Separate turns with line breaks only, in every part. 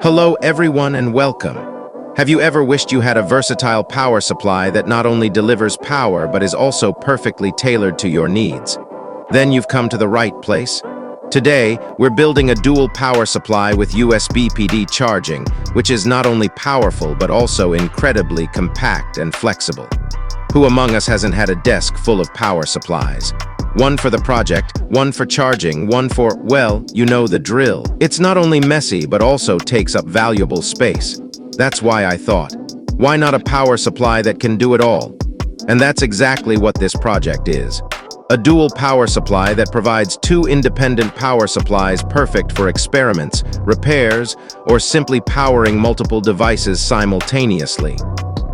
Hello everyone and welcome. Have you ever wished you had a versatile power supply that not only delivers power but is also perfectly tailored to your needs? Then you've come to the right place. Today, we're building a dual power supply with USB PD charging, which is not only powerful but also incredibly compact and flexible. Who among us hasn't had a desk full of power supplies? One for the project, one for charging, one for, well, you know the drill. It's not only messy, but also takes up valuable space. That's why I thought, why not a power supply that can do it all? And that's exactly what this project is. A dual power supply that provides two independent power supplies perfect for experiments, repairs, or simply powering multiple devices simultaneously.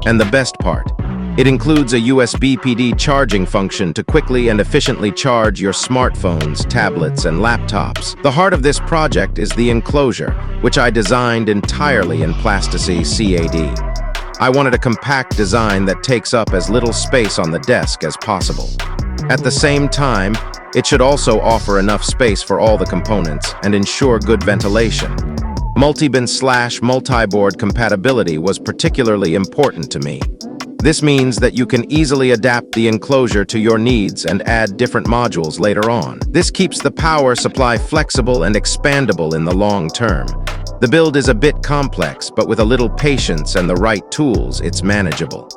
And the best part, it includes a USB PD charging function to quickly and efficiently charge your smartphones, tablets, and laptops. The heart of this project is the enclosure, which I designed entirely in Plasticiy CAD. I wanted a compact design that takes up as little space on the desk as possible. At the same time, it should also offer enough space for all the components and ensure good ventilation. Multibin/multiboard compatibility was particularly important to me. This means that you can easily adapt the enclosure to your needs and add different modules later on. This keeps the power supply flexible and expandable in the long term. The build is a bit complex, but with a little patience and the right tools, it's manageable.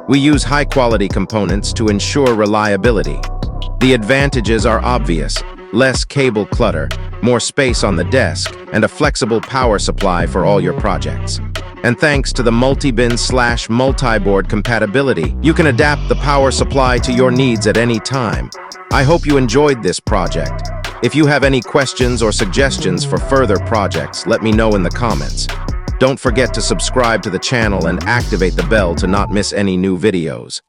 We use high-quality components to ensure reliability. The advantages are obvious: less cable clutter, more space on the desk, and a flexible power supply for all your projects. And thanks to the Multibin/multiboard compatibility, you can adapt the power supply to your needs at any time. I hope you enjoyed this project. If you have any questions or suggestions for further projects, let me know in the comments. Don't forget to subscribe to the channel and activate the bell to not miss any new videos.